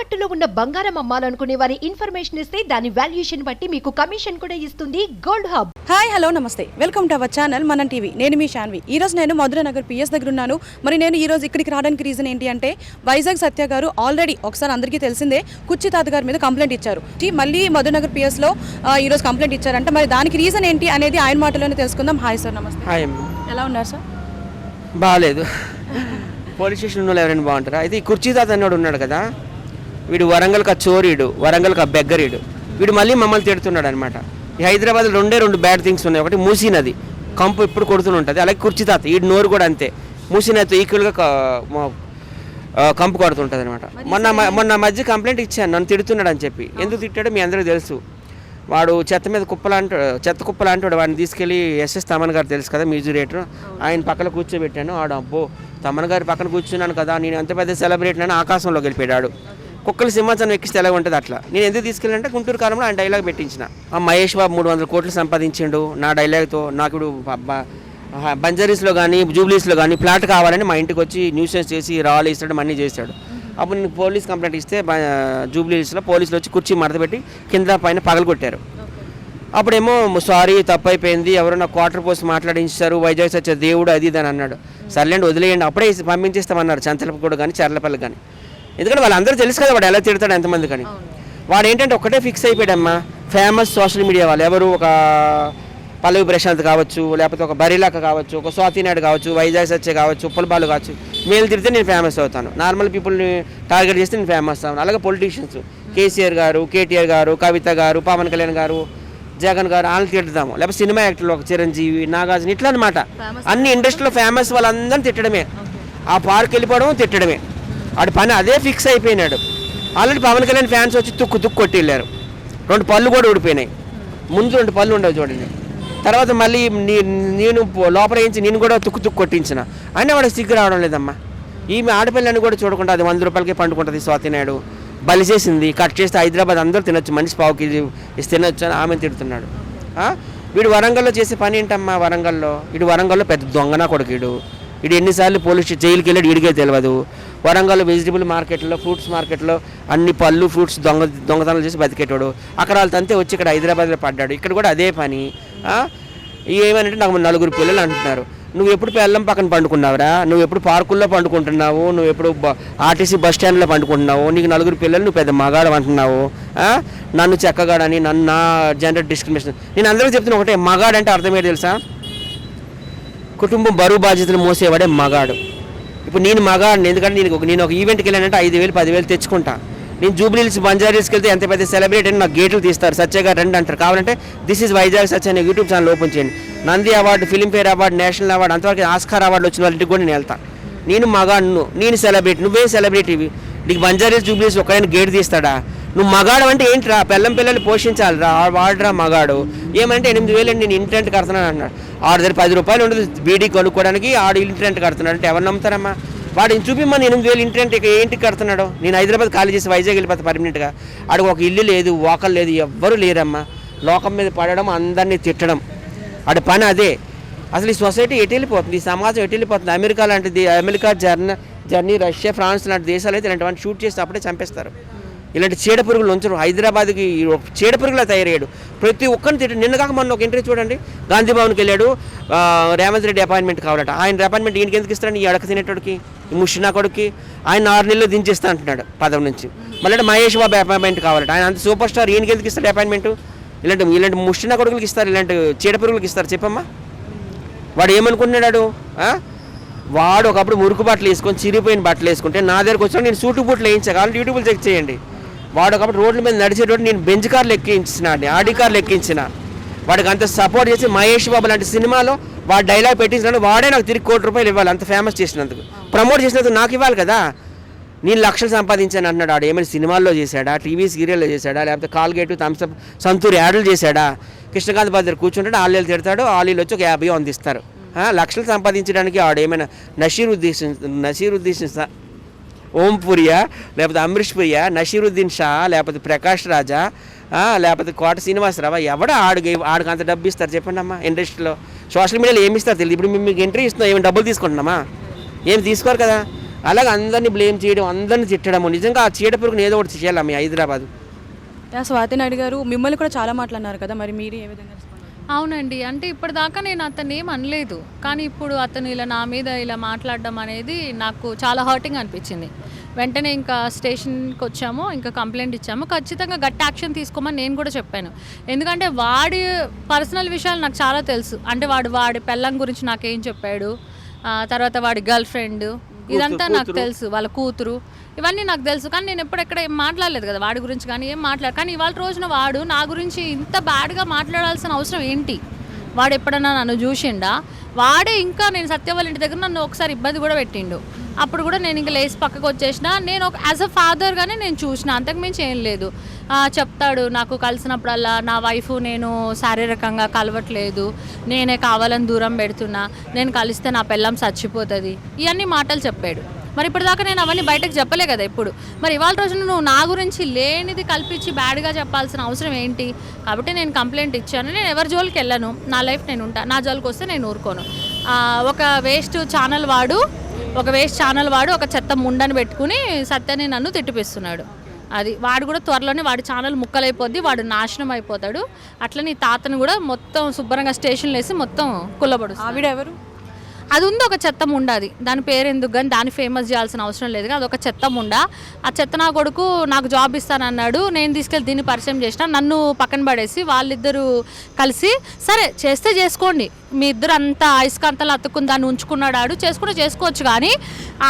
తాకట్టులో ఉన్న బంగారం అమ్మాలనుకునే వారి ఇన్ఫర్మేషన్ ఇస్తే దాని వాల్యుయేషన్ బట్టి మీకు కమిషన్ కూడా ఇస్తుంది గోల్డ్ హబ్. హాయ్ హలో నమస్తే, వెల్కమ్ టు అవర్ ఛానల్ మనం టీవీ. నేను మీ శాన్వి. ఈరోజు నేను మధుర నగర్ పిఎస్ దగ్గర ఉన్నాను. మరి నేను ఈరోజు ఇక్కడికి రావడానికి రీజన్ ఏంటి అంటే, వైజాగ్ సత్య గారు ఆల్రెడీ ఒకసారి అందరికీ తెలిసిందే కుర్చీ తాత గారి మీద కంప్లైంట్ ఇచ్చారు. మళ్ళీ మధుర నగర్ పిఎస్లో ఈరోజు కంప్లైంట్ ఇచ్చారంట. మరి దానికి రీజన్ ఏంటి అనేది ఆయన మాటలోనే తెలుసుకుందాం. హాయ్ సార్, నమస్తే. హాయ్, ఎలా ఉన్నారు సార్? బాగాలేదు. పోలీస్ స్టేషన్లో ఎవరైనా బాగుంటారా? అయితే ఈ కుర్చీ తాత అన్నాడు ఉన్నాడు కదా, వీడు వరంగల్కి ఆ చోరీడు, వరంగల్కి ఆ బెగ్గరీడు, వీడు మళ్ళీ మమ్మల్ని తిడుతున్నాడు అనమాట. ఈ హైదరాబాద్లో రెండు బ్యాడ్ థింగ్స్ ఉన్నాయి. ఒకటి మూసీ నది, కంపు ఎప్పుడు కొడుతూనే ఉంటుంది. అలాగే కుర్చీ తాత, వీడి నోరు కూడా అంతే, మూసీ నదితో ఈక్వల్గా కంపు కొడుతుంటుంది అనమాట. మొన్న మధ్య కంప్లైంట్ ఇచ్చాను, నన్ను తిడుతున్నాడు అని చెప్పి. ఎందుకు తిట్టాడో మీ అందరికీ తెలుసు. వాడు చెత్త మీద చెత్త కుప్పలాంటాడు. వాడిని తీసుకెళ్ళి ఎస్ఎస్ తమన్ గారు తెలుసు కదా, మ్యూజిరేటర్, ఆయన పక్కన కూర్చోబెట్టాను. ఆడు అబ్బో తమన్ గారి పక్కన కూర్చున్నాను కదా, నేను ఎంత పెద్ద సెలబ్రిటీ అని ఆకాశంలోకి వెళ్ళిపోయాడు. కుక్కలు సింహాసనం ఎక్కిస్తే ఎలా ఉంటుంది అట్లా. నేను ఎందుకు తీసుకెళ్ళానంటే, గుంటూరు కాలంలో ఆయన డైలాగ్ పెట్టించిన. ఆ మహేష్ బాబు 300 కోట్లు సంపాదించిండు నా డైలాగ్తో. నాకు ఇప్పుడు బంజారీస్లో కానీ జూబ్లీస్లో కానీ ఫ్లాట్ కావాలని మా ఇంటికి వచ్చి న్యూసెన్స్ చేసి రాళ్ళు ఇస్తాడు, మనీ చేశాడు. అప్పుడు నేను పోలీస్ కంప్లైంట్ ఇస్తే జూబ్లీస్లో పోలీసులు వచ్చి కుర్చీ మడతపెట్టి కింద పైన పగలగొట్టారు. అప్పుడేమో సారీ తప్పు అయిపోయింది, ఎవరో నా క్వార్టర్ పోస్ట్ మాట్లాడించారు, వైజాగ్ సచ్చే దేవుడు అది ఇది అని అన్నాడు. సర్లేండి వదిలేయండి, అప్పుడే పంపించేస్తామన్నారు చంచలపూడి కానీ చర్లపల్లి కానీ. ఎందుకంటే వాళ్ళందరూ తెలుసు కదా వాడు ఎలా తిడతాడు ఎంతమంది కానీ. వాడు ఏంటంటే ఒక్కటే ఫిక్స్ అయిపోయాడమ్మా, ఫేమస్ సోషల్ మీడియా వాళ్ళు ఎవరు, ఒక పల్లవి ప్రశాంత్ కావచ్చు, లేకపోతే ఒక బరిలాక కావచ్చు, ఒక స్వాతినాయుడు కావచ్చు, వైజాగ్ సచ్చే కావచ్చు, ఉప్పలబాలు కావచ్చు, వీళ్ళు తిడితే నేను ఫేమస్ అవుతాను. నార్మల్ పీపుల్ని టార్గెట్ చేస్తే నేను ఫేమస్ అవుతాను. అలాగే పొలిటీషియన్స్ కేసీఆర్ గారు, కేటీఆర్ గారు, కవిత గారు, పవన్ కళ్యాణ్ గారు, జగన్ గారు, వాళ్ళని తిడతాము. లేకపోతే సినిమా యాక్టర్లు ఒక చిరంజీవి, నాగార్జున, ఇట్లా అనమాట. అన్ని ఇండస్ట్రీలో ఫేమస్ వాళ్ళందరినీ తిట్టడమే, ఆ పార్క్ వెళ్ళిపోవడం తిట్టడమే. వాడి పని అదే ఫిక్స్ అయిపోయినాడు. ఆల్రెడీ పవన్ కళ్యాణ్ ఫ్యాన్స్ వచ్చి తుక్కు కొట్టి వెళ్ళారు. 2 పళ్ళు కూడా ఊడిపోయినాయి. ముందు 2 పళ్ళు ఉండవు చూడండి. తర్వాత మళ్ళీ నేను లోపల వేయించి నేను కూడా తుక్కు కొట్టించిన. అయినా వాడికి సిగ్గు రావడం లేదమ్మా. ఈమె ఆడపిల్లని కూడా చూడకుండా అది 100 రూపాయలకే పండుకుంటుంది. స్వాతినాయుడు బలి చేసింది, కట్ చేస్తే హైదరాబాద్ అందరూ తినొచ్చు, మనిషి పావు కేజీ తినొచ్చు అని ఆమెను తిడుతున్నాడు. వీడు వరంగల్లో చేసే పని ఏంటమ్మా? వరంగల్లో పెద్ద దొంగనా కొడుకుడు. వీడు ఎన్నిసార్లు పోలీస్ జైలుకి వెళ్ళాడు వీడికే తెలియదు. వరంగల్ వెజిటబుల్ మార్కెట్లో, ఫ్రూట్స్ మార్కెట్లో అన్ని పళ్ళు ఫ్రూట్స్ దొంగతనాలు చేసి బతికేటాడు. అక్కడ వాళ్ళు తంతే వచ్చి ఇక్కడ హైదరాబాద్లో పడ్డాడు. ఇక్కడ కూడా అదే పని. ఏమనంటే నాకు 4 పిల్లలు అంటున్నారు. నువ్వు ఎప్పుడు పెళ్ళం పక్కన పండుకున్నావురా? నువ్వు ఎప్పుడు పార్కుల్లో పండుకుంటున్నావు? నువ్వు ఎప్పుడు ఆర్టీసీ బస్ స్టాండ్లో పండుకుంటున్నావు? నీకు 4 పిల్లలు, నువ్వు పెద్ద మగాడు అంటున్నావు. నన్ను చెక్కగాడని, నన్ను నా జెండర్ డిస్క్రిమినేషన్. నేను అందరికీ చెప్తున్నా ఒకటే, మగాడంటే అర్థమేంటి తెలుసా? కుటుంబం బరువు బాధ్యతలు మోసేవాడే మగాడు. ఇప్పుడు నేను మగాడిని, ఎందుకంటే నేను ఒక ఈవెంట్కి వెళ్ళానంటే 5,000 10,000 తెచ్చుకుంటా. నేను జూబ్లీహిల్స్ బంజారీస్కి వెళ్తే ఎంత పెద్ద సెలబ్రిటీ అని నాకు గేట్లు తీస్తారు, సత్య గారు రండి అంటారు. కావాలంటే దిస్ ఈజ్ వైజాగ్ సత్య అనే యూట్యూబ్ ఛానల్ ఓపెన్ చేయండి. Nandi award, Filmfare award, national award, అంతవరకు ఆస్కార్ అవార్డు వచ్చిన వాళ్ళకి కూడా నేను వెళ్తాను. నేను మగాడును, నేను సెలబ్రిటీ, నువ్వేం సెలబ్రిటీవి? నీకు బంజారీస్ జూబ్లీహిల్స్ ఒక్కడైనా గేట్ తీస్తాడా? నువ్వు మగాడు అంటే ఏంటిరా? పిల్లల్ని పోషించాలి రా, వాడురా మగాడు. ఏమంటే 8,000 నేను ఇంటెంట్ కడుతున్నాను అన్నాడు. ఆడు దగ్గర 10 రూపాయలు ఉండదు బీడీ కొనుక్కోవడానికి, ఆడు ఇంటెంట్ కడుతున్నాడు అంటే ఎవరు నమ్ముతారమ్మా? వాడిని చూపిమ్మని 8,000 ఇంటెంట్ ఏంటికి కడుతున్నాడు? నేను హైదరాబాద్ ఖాళీ చేసి వైజాగ్ వెళ్ళిపోతా పర్మనెంట్గా. ఆడికి ఒక ఇల్లు లేదు, వాకలు లేదు, ఎవ్వరూ లేరమ్మా. లోకం మీద పడడం, అందరినీ తిట్టడం, ఆడి పని అదే. అసలు ఈ సొసైటీ ఎటు వెళ్ళిపోతుంది? ఈ సమాజం ఎటు వెళ్ళిపోతుంది? అమెరికా జర్నీ, రష్యా, ఫ్రాన్స్ లాంటి దేశాలు అయితే ఇలాంటివన్నీ షూట్ చేస్తే అప్పుడే చంపేస్తారు. ఇలాంటి చీడ పురుగులు ఉంచరు. హైదరాబాద్కి చీడ పురుగులా తయారయ్యాడు. ప్రతి ఒక్కరిని తిట్టాడు. నిన్న కాక మొన్న ఒక ఇంటర్వ్యూ చూడండి, గాంధీ భవన్కి వెళ్ళాడు. రేవంత్ రెడ్డి అపాయింట్మెంట్ కావాలట. ఆయన అపాయింట్మెంట్ ఈయనకి ఎందుకు ఇస్తాడు? ఈ అడక తినేటోడికి, ఈ ముషినా కొడుకి. ఆయన 6 నెలలు దించేస్తా అంటున్నాడు పదవి నుంచి. మళ్ళీ మహేష్ బాబు అపాయింట్మెంట్ కావాలట. ఆయన అంత సూపర్ స్టార్, ఈయనకి ఎందుకు ఇస్తాడు అపాయింట్మెంట్? ఇలాంటి ముషినా కొడుకులకి ఇస్తారు, ఇలాంటి చీడ పురుగులకి ఇస్తారు చెప్పమ్మా. వాడు ఏమనుకుంటున్నాడు? వాడు ఒకప్పుడు మురుకు బట్టలు వేసుకొని చిరిగిపోయిన బట్టలు వేసుకుంటే నా దగ్గరకు వచ్చినా నేను సూటు బూట్లు వేయించా, కావాలి యూట్యూబ్లో చెక్ చేయండి. వాడు ఒకప్పుడు రోడ్ల మీద నడిచేటోడు నేను బెంచ్ కార్లు ఎక్కించిన, ఆడి కార్లు ఎక్కించిన. వాడికి అంత సపోర్ట్ చేసి మహేష్ బాబు లాంటి సినిమాలో వాడు డైలాగ్ పెట్టించినాడు. వాడే నాకు తిరిగి 1 కోటి రూపాయలు ఇవ్వాలి, అంత ఫేమస్ చేసినందుకు, ప్రమోట్ చేసినందుకు నాకు ఇవ్వాలి కదా. నేను లక్షలు సంపాదించాను అంటున్నాడు. ఆడు ఏమైనా సినిమాల్లో చేశాడా, టీవీ సీరియల్లో చేశాడా, లేకపోతే కాల్గేట్, థమ్స్అప్, సంతూర్ యాడ్లు చేశాడా? కృష్ణకాంత్ దగ్గర కూర్చుంటాడు, ఆలీలు తిడతాడు, ఆలీలు వచ్చి ఒక 50 అందిస్తారు. లక్షలు సంపాదించడానికి ఆడు ఏమైనా నషీరుద్దీన్ ఓంపురియా, లేకపోతే అమరీష్ పురియా, నషీరుద్దీన్ షా, లేకపోతే ప్రకాష్ రాజా, లేకపోతే కోట శ్రీనివాసరావు, ఎవడ ఆడికి అంత డబ్బు ఇస్తారు చెప్పండి అమ్మా? ఇండస్ట్రీలో సోషల్ మీడియాలో ఏమి ఇస్తారు తెలియదు. ఇప్పుడు మీకు ఎంట్రీ ఇస్తున్నాం, ఏమైనా డబ్బులు తీసుకుంటున్నామా? ఏమి తీసుకోరు కదా. అలాగే అందరినీ బ్లేమ్ చేయడం, అందరిని తిట్టడము. నిజంగా ఆ చీడ పురుగుని ఏదో ఒకటి చేయాలి మీ హైదరాబాద్. స్వాతి నాయుడు గారు మిమ్మల్ని కూడా చాలా మాట్లాడినారు కదా, మరి మీరు ఏ విధంగా respond అయ్యారు? అవునండి. అంటే ఇప్పటిదాకా నేను అతన్ని ఏం అనలేదు. కానీ ఇప్పుడు అతను ఇలా నా మీద ఇలా మాట్లాడడం అనేది నాకు చాలా హర్టింగ్ అనిపించింది. వెంటనే ఇంకా స్టేషన్కి వచ్చాము, ఇంకా కంప్లైంట్ ఇచ్చాము. ఖచ్చితంగా గట్టి యాక్షన్ తీసుకోమని నేను కూడా చెప్పాను. ఎందుకంటే వాడి పర్సనల్ విషయాలు నాకు చాలా తెలుసు. అంటే వాడి పెళ్ళం గురించి నాకేం చెప్పాడు, తర్వాత వాడి గర్ల్ ఫ్రెండ్, ఇదంతా నాకు తెలుసు, వాళ్ళ కూతురు, ఇవన్నీ నాకు తెలుసు. కానీ నేను ఎప్పుడెక్కడ ఏం మాట్లాడలేదు కదా వాడి గురించి, కానీ ఏం మాట్లాడు. కానీ ఇవాళ రోజున వాడు నా గురించి ఇంత బ్యాడ్గా మాట్లాడాల్సిన అవసరం ఏంటి? వాడు ఎప్పుడన్నా నన్ను చూసిండా? వాడే ఇంకా నేను సత్య వాళ్ళ ఇంటి దగ్గర నన్ను ఒకసారి ఇబ్బంది కూడా పెట్టిండు. అప్పుడు కూడా నేను ఇంకా లేచి పక్కకు వచ్చేసిన. నేను ఒక యాజ్ అ ఫాదర్గానే నేను చూసిన, అంతకుమించి ఏం లేదు. చెప్తాడు నాకు కలిసినప్పుడల్లా నా వైఫ్ నేను శారీరకంగా కలవట్లేదు, నేనే కావాలని దూరం పెడుతున్నా, నేను కలిస్తే నా పిల్లం చచ్చిపోతుంది, ఇవన్నీ మాటలు చెప్పాడు. మరి ఇప్పటిదాకా నేను అవన్నీ బయటకు చెప్పలే కదా ఇప్పుడు. మరి ఇవాళ రోజున నువ్వు నా గురించి లేనిది కల్పించి బ్యాడ్గా చెప్పాల్సిన అవసరం ఏంటి? కాబట్టి నేను కంప్లైంట్ ఇచ్చాను. నేను ఎవరి జోలికి వెళ్ళను, నా లైఫ్ నేను ఉంటాను, నా జోలికి వస్తే నేను ఊరుకోను. ఒక వేస్ట్ ఛానల్ వాడు ఒక చెత్త ముండని పెట్టుకుని సత్యాన్ని నన్ను తిట్టిపిస్తున్నాడు. అది వాడు కూడా త్వరలోనే వాడి ఛానల్ ముక్కలైపోద్ది, వాడు నాశనం అయిపోతాడు. అట్లా నీ తాతను కూడా మొత్తం శుభ్రంగా స్టేషన్లో వేసి మొత్తం కుల్లబడు. ఆవిడ ఎవరు? అది ఉంది ఒక చెత్త ముండ, అది దాని పేరు ఎందుకు కానీ దాన్ని ఫేమస్ చేయాల్సిన అవసరం లేదు. అది ఒక చెత్త ముండ. ఆ చెత్త నా కొడుకు నాకు జాబ్ ఇస్తానన్నాడు, నేను తీసుకెళ్ళి దీన్ని పరిచయం చేసిన, నన్ను పక్కన పడేసి వాళ్ళిద్దరూ కలిసి సరే చేస్తే చేసుకోండి, మీ ఇద్దరు అంతా అయస్కాంతాలు అతుక్కుని దాన్ని ఉంచుకున్నాడు, చేసుకోవచ్చు. కానీ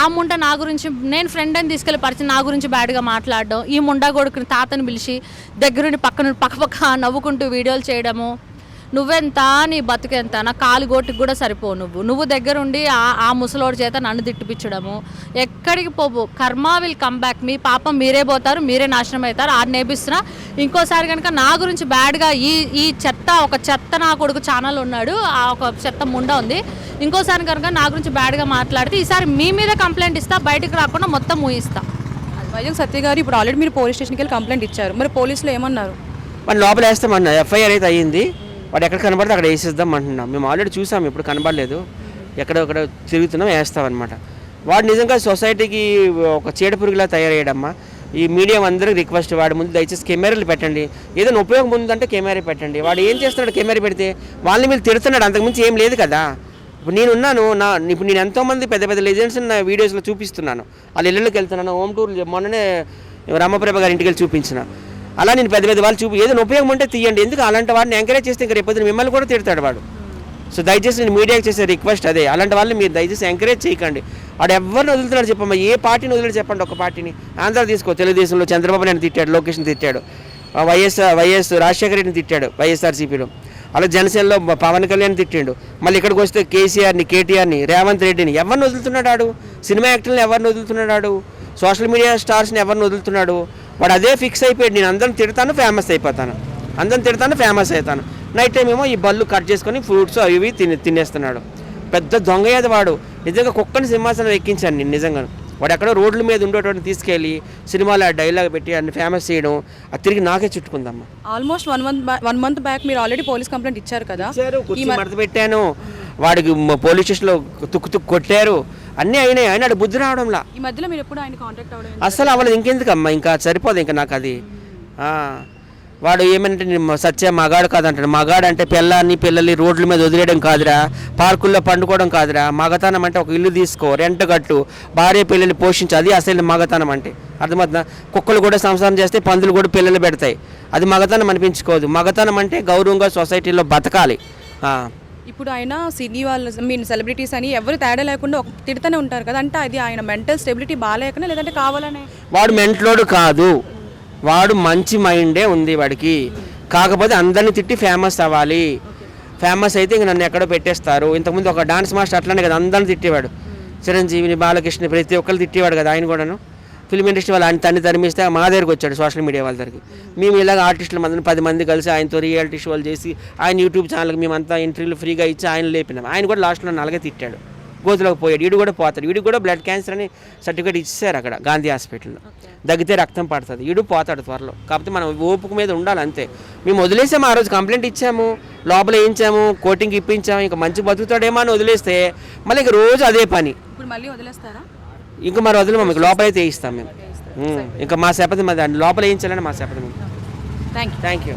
ఆ ముండ నా గురించి, నేను ఫ్రెండ్ అని తీసుకెళ్ళి పరిచయం, నా గురించి బ్యాడ్గా మాట్లాడడం, ఈ ముండా కొడుకుని తాతని పిలిచి దగ్గరుండి పక్క నవ్వుకుంటూ వీడియోలు చేయడము. నువ్వెంత, నీ బతుకెంత, నా కాలు గోటికి కూడా సరిపోవు. నువ్వు దగ్గరుండి ఆ ముసలోడి చేత నన్ను తిట్టిపించడము. ఎక్కడికి పోవు, కర్మ విల్ కమ్ బ్యాక్. మీ మీరే పోతారు, మీరే నాశనం అవుతారు. అది నేర్పిస్తున్నా. ఇంకోసారి కనుక నా గురించి బ్యాడ్గా ఈ ఒక చెత్త నా కొడుకు ఛానల్ ఉన్నాడు, ఆ ఒక చెత్త ముండ ఉంది, ఇంకోసారి కనుక నా గురించి బ్యాడ్గా మాట్లాడితే ఈసారి మీ మీద కంప్లైంట్ ఇస్తా, బయటకు రాకుండా మొత్తం మూయిస్తా. వైజాగ్ సత్య గారు ఇప్పుడు ఆల్రెడీ మీరు పోలీస్ స్టేషన్కి వెళ్ళి కంప్లైంట్ ఇచ్చారు, మరి పోలీసులు ఏమన్నారు? మన లోపల వేస్తామన్నా, ఎఫ్ఐఆర్ అయితే అయ్యింది, వాడు ఎక్కడ కనబడితే అక్కడ వేసేద్దాం అంటున్నాం. మేము ఆల్రెడీ చూసాం, ఇప్పుడు కనబడలేదు, ఎక్కడొక్కడ తిరుగుతున్నాం, వేస్తామన్నమాట. వాడు నిజంగా సొసైటీకి ఒక చీడపురుగులా తయారయ్యాడమ్మా. ఈ మీడియా అందరికి రిక్వెస్ట్, వాడి ముందు దయచేసి కెమెరాలు పెట్టండి, ఏదైనా ఉపయోగం ఉందంటే కెమెరా పెట్టండి. వాడు ఏం చేస్తున్నాడు కెమెరా పెడితే? వాళ్ళని మీరు తిడుతున్నాడు, అంతకుమించి ఏం లేదు కదా. ఇప్పుడు నేనున్నాను, ఇప్పుడు నేను ఎంతోమంది పెద్ద పెద్ద లెజెండ్స్ నా వీడియోస్లో చూపిస్తున్నాను, వాళ్ళ ఇళ్ళకి వెళ్తున్నాను, హోమ్ టూర్ మొన్ననే రామప్రభ గారి ఇంటికి వెళ్ళి చూపించిన. అలా నేను పెద్ద పెద్ద వాళ్ళు ఏదైనా ఉపయోగం ఉంటే తీయండి. ఎందుకు అలాంటి వాడిని ఎంకరేజ్ చేస్తే ఇంకా రేపు మిమ్మల్ని కూడా తిడతాడు వాడు. సో దయచేసి నేను మీడియాకి చేసే రిక్వెస్ట్ అదే, అలాంటి వాళ్ళని మీరు దయచేసి ఎంకరేజ్ చేయకండి. వాడు ఎవరిని వదులుతున్నాడు చెప్పమ్మా, ఏ పార్టీని వదిలేడు చెప్పండి. ఒక పార్టీని ఆంధ్ర తీసుకో, తెలుగుదేశంలో చంద్రబాబు నాయుడు తిట్టాడు, లోకేష్ని తిట్టాడు, వైఎస్ రాజశేఖర రెడ్డిని తిట్టాడు వైఎస్ఆర్సీపీలో, అలా జనసేనలో పవన్ కళ్యాణ్ తిట్టిండు. మళ్ళీ ఇక్కడికి వస్తే కేసీఆర్ని, కేటీఆర్ని, రేవంత్ రెడ్డిని ఎవరిని వదులుతున్నాడు ఆడు? సినిమా యాక్టర్ని ఎవరిని వదులుతున్నాడు ఆడు? సోషల్ మీడియా స్టార్స్ని ఎవరిని వదులుతున్నాడు? వాడు అదే ఫిక్స్ అయిపోయాడు, నేను అందరిని తిడతాను, ఫేమస్ అయిపోతాను, అందరిని తిడతాను, ఫేమస్ అవుతాను. నైట్ టైం ఏమో ఈ బళ్ళు కట్ చేసుకొని ఫ్రూట్స్ అవి ఇవి తినేస్తున్నాడు. పెద్ద దొంగయ్యేది వాడు. నిజంగా కుక్కని సింహాసనం ఎక్కించాను నేను నిజంగా. వాడు ఎక్కడో రోడ్ల మీద ఉండేటువంటి తీసుకెళ్ళి సినిమాలో డైలాగ్ పెట్టి అన్ని ఫేమస్ చేయడం, అది తిరిగి నాకే చుట్టుకుందమ్మా. ఆల్మోస్ట్ 1 month బ్యాక్ మీరు ఆల్రెడీ పోలీస్ కంప్లైంట్ ఇచ్చారు కదా? మడత పెట్టాను, వాడికి పోలీస్ స్టేషన్లో తుక్కు కొట్టారు, అన్నీ అయినాయి. ఆయన బుద్ధి రావడంలా. ఈ మధ్యలో మీరు ఎప్పుడు ఆయన కాంటాక్ట్ అవ్వడం? అసలు అవ్వలేదు. ఇంకెందుకమ్మా, ఇంకా సరిపోదు ఇంకా నాకు అది. వాడు ఏమంటే నేను సత్య మగాడు కాదంటాడు. మగాడు అంటే పిల్లల్ని రోడ్ల మీద వదిలేయడం కాదురా, పార్కుల్లో పండుకోవడం కాదురా. మగతనం అంటే ఒక ఇల్లు తీసుకో, రెంట్ కట్టు, భార్య పిల్లల్ని పోషించు, అది అసలు మగతనం అంటే. అర్థమవుతుందా? కుక్కలు కూడా సంసారం చేస్తే పందులు కూడా పిల్లలు పెడతాయి, అది మగతనం అనిపించుకోదు. మగతనం అంటే గౌరవంగా సొసైటీలో బతకాలి. ఇప్పుడు ఆయన సినీ వాళ్ళు, మీన్ సెలబ్రిటీస్ అని ఎవరు తేడా లేకుండా తిడుతూనే ఉంటారు కదా, అంటే అది ఆయన మెంటల్ స్టెబిలిటీ బాగాలేకనే లేదంటే కావాలనే? వాడు మెంటలోడు కాదు, వాడు మంచి మైండే ఉంది వాడికి. కాకపోతే అందరిని తిట్టి ఫేమస్ అవ్వాలి. ఫేమస్ అయితే ఇంక నన్ను ఎక్కడో పెట్టేస్తారు. ఇంతకుముందు ఒక డాన్స్ మాస్టర్ అట్లానే కదా అందరిని తిట్టేవాడు, చిరంజీవిని, బాలకృష్ణ, ప్రతి ఒక్కరు తిట్టేవాడు కదా ఆయన కూడాను. ఫిల్మ్ ఇండస్ట్రీ వాళ్ళు ఆయన తరిమిస్తే మా దగ్గరికి వచ్చాడు, సోషల్ మీడియా వాళ్ళ దగ్గరికి. మేము ఇలాగ ఆర్టిస్టులు 10 మంది కలిసి ఆయనతో రియాలిటీ షోలు చేసి ఆయన యూట్యూబ్ ఛానల్కి మేమంతా ఇంటర్వ్యూలు ఫ్రీగా ఇచ్చి ఆయన లేపినాం. ఆయన కూడా లాస్ట్లో నల్లగా తిట్టాడు, గోతులోకి పోయాడు. వీడు కూడా పోతాడు, వీడికి కూడా బ్లడ్ క్యాన్సర్ అని సర్టిఫికేట్ ఇచ్చారు అక్కడ గాంధీ హాస్పిటల్లో. దగ్గితే రక్తం పడుతుంది, వీడు పోతాడు త్వరలో. కాకపోతే మనం ఓపిక మీద ఉండాలి అంతే. మేము వదిలేసాము, ఆ రోజు కంప్లైంట్ ఇచ్చాము, లోపల వేయించాము, కోటింగ్ ఇప్పించాము, ఇంకా మంచి బతుకుతాడేమో అని వదిలేస్తే మళ్ళీ ఇక రోజు అదే పని. ఇప్పుడు మళ్ళీ వదిలేస్తారా? ఇంకా మరి వదిలేమా, మీకు లోపలైతే వేయిస్తాం మేము. ఇంకా మా శపథం అది, లోపల వేయించాలని మా శపథం. Thank you. Thank you.